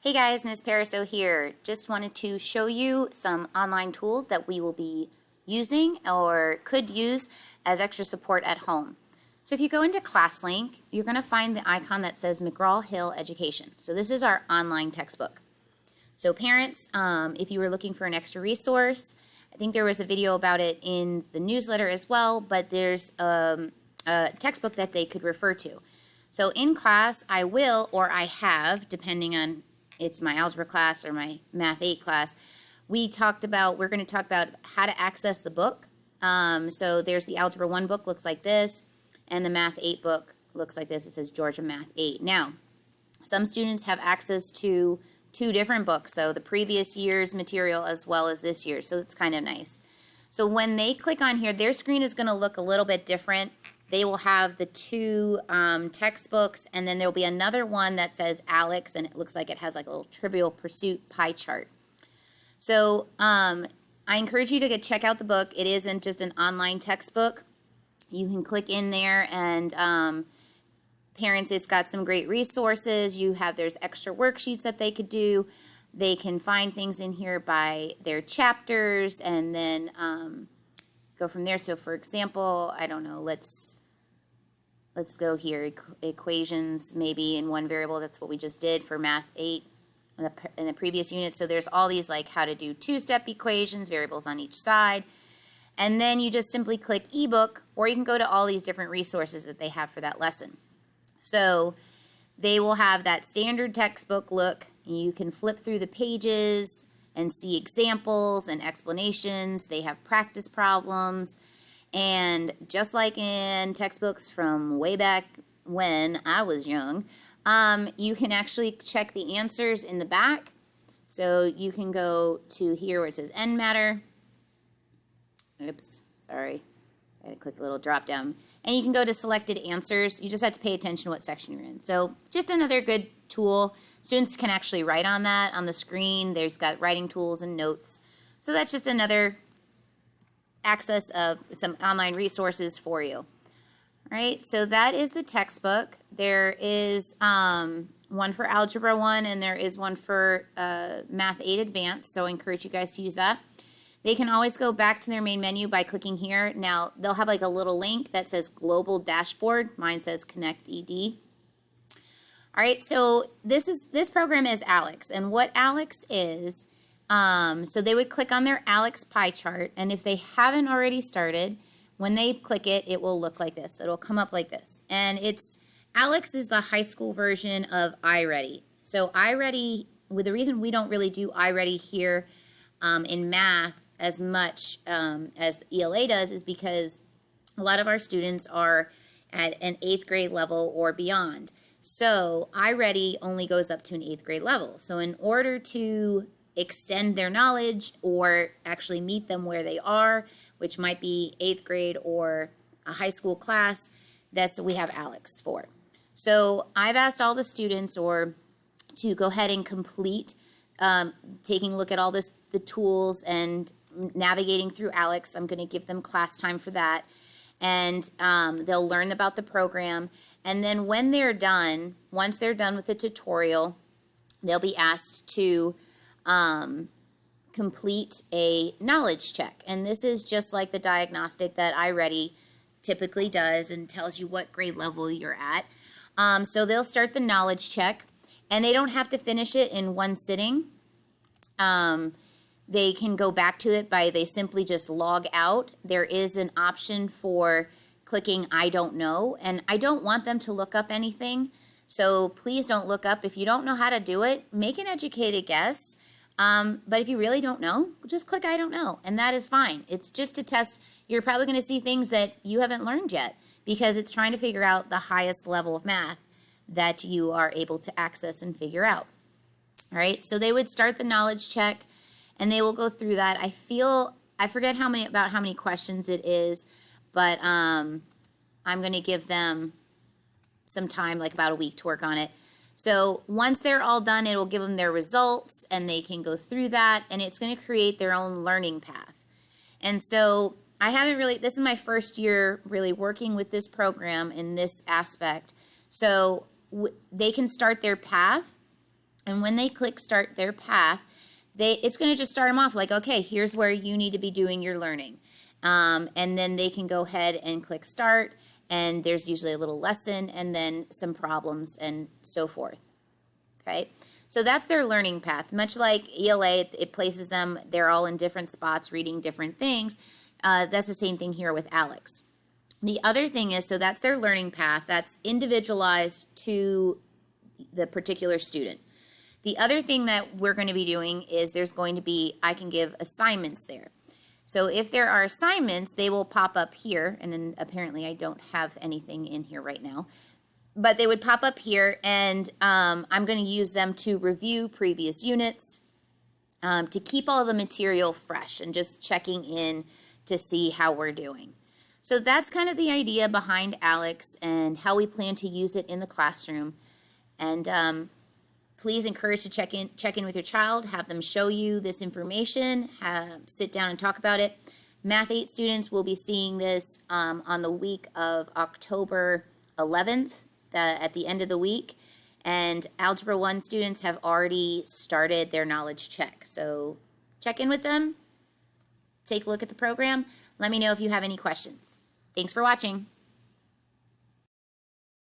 Hey guys, Ms. Pariseau here. Just wanted to show you some online tools that we will be using or could use as extra support at home. So if you go into ClassLink, you're going to find the icon that says McGraw-Hill Education. So this is our online textbook. So parents, if you were looking for an extra resource, I think there was a video about it in the newsletter as well, but there's a textbook that they could refer to. So in class, I will, or I have, depending on it's my algebra class or my math 8 class, we're going to talk about how to access the book. So there's the algebra 1 book, looks like this, and the math 8 book looks like this. It says Georgia Math 8. Now, some students have access to 2 different books, so the previous year's material as well as this year, so it's kind of nice. So when they click on here, their screen is going to look a little bit different. They will have the 2 textbooks, and then there will be another one that says Aleks, and it looks like it has like a little Trivial Pursuit pie chart. So I encourage you to check out the book. It isn't just an online textbook. You can click in there, and parents, it's got some great resources. There's extra worksheets that they could do. They can find things in here by their chapters, and then go from there. So for example, I don't know, let's go here, equations maybe in one variable. That's what we just did for math 8 in the previous unit. So there's all these like how to do 2-step equations, variables on each side. And then you just simply click ebook, or you can go to all these different resources that they have for that lesson. So they will have that standard textbook look. You can flip through the pages and see examples and explanations. They have practice problems. And just like in textbooks from way back when I was young, you can actually check the answers in the back. So you can go to here where it says end matter. Oops, sorry. I had to click the little drop down. And you can go to selected answers. You just have to pay attention to what section you're in. So just another good tool. Students can actually write on that on the screen. There's got writing tools and notes. So that's just another access of some online resources for you. All right, so that is the textbook. There is one for Algebra 1, and there is one for Math 8 Advanced, so I encourage you guys to use that. They can always go back to their main menu by clicking here. Now, they'll have like a little link that says Global Dashboard. Mine says Connect ED. All right, so this program is Aleks, and what Aleks is, so they would click on their Aleks pie chart, and if they haven't already started, when they click it, it will look like this. It'll come up like this, and Aleks is the high school version of iReady. So iReady, with the reason we don't really do iReady here in math as much as ELA does is because a lot of our students are at an 8th grade level or beyond. So iReady only goes up to an 8th grade level. So in order to extend their knowledge or actually meet them where they are, which might be 8th grade or a high school class, that's what we have Aleks for. So I've asked all the students to go ahead and complete taking a look at all the tools and navigating through Aleks. I'm going to give them class time for that. And they'll learn about the program. And then when they're done, once they're done with the tutorial, they'll be asked to complete a knowledge check. And this is just like the diagnostic that iReady typically does and tells you what grade level you're at. So they'll start the knowledge check, and they don't have to finish it in one sitting. They can go back to it they simply just log out. There is an option for clicking I don't know, and I don't want them to look up anything. So please don't look up. If you don't know how to do it, make an educated guess. But if you really don't know, just click I don't know, and that is fine. It's just to test. You're probably going to see things that you haven't learned yet because it's trying to figure out the highest level of math that you are able to access and figure out. All right, so they would start the knowledge check, and they will go through that. I forget how many questions it is, but I'm going to give them some time, like about a week, to work on it. So once they're all done, it will give them their results, and they can go through that, and it's going to create their own learning path. And so this is my first year really working with this program in this aspect. So they can start their path, And when they click start their path, it's going to just start them off like, okay, here's where you need to be doing your learning. And then they can go ahead and click start, and there's usually a little lesson and then some problems and so forth. Okay, so that's their learning path. Much like ELA, it places them, they're all in different spots reading different things. That's the same thing here with Aleks. The other thing is, so that's their learning path. That's individualized to the particular student. The other thing that we're going to be doing is there's going to be, I can give assignments there. So if there are assignments, they will pop up here, and then apparently I don't have anything in here right now, but they would pop up here, and I'm going to use them to review previous units, to keep all the material fresh and just checking in to see how we're doing. So that's kind of the idea behind Aleks and how we plan to use it in the classroom. And please encourage to check in with your child, have them show you this information, sit down and talk about it. Math 8 students will be seeing this on the week of October 11th, at the end of the week. And Algebra 1 students have already started their knowledge check. So check in with them, take a look at the program. Let me know if you have any questions. Thanks for watching.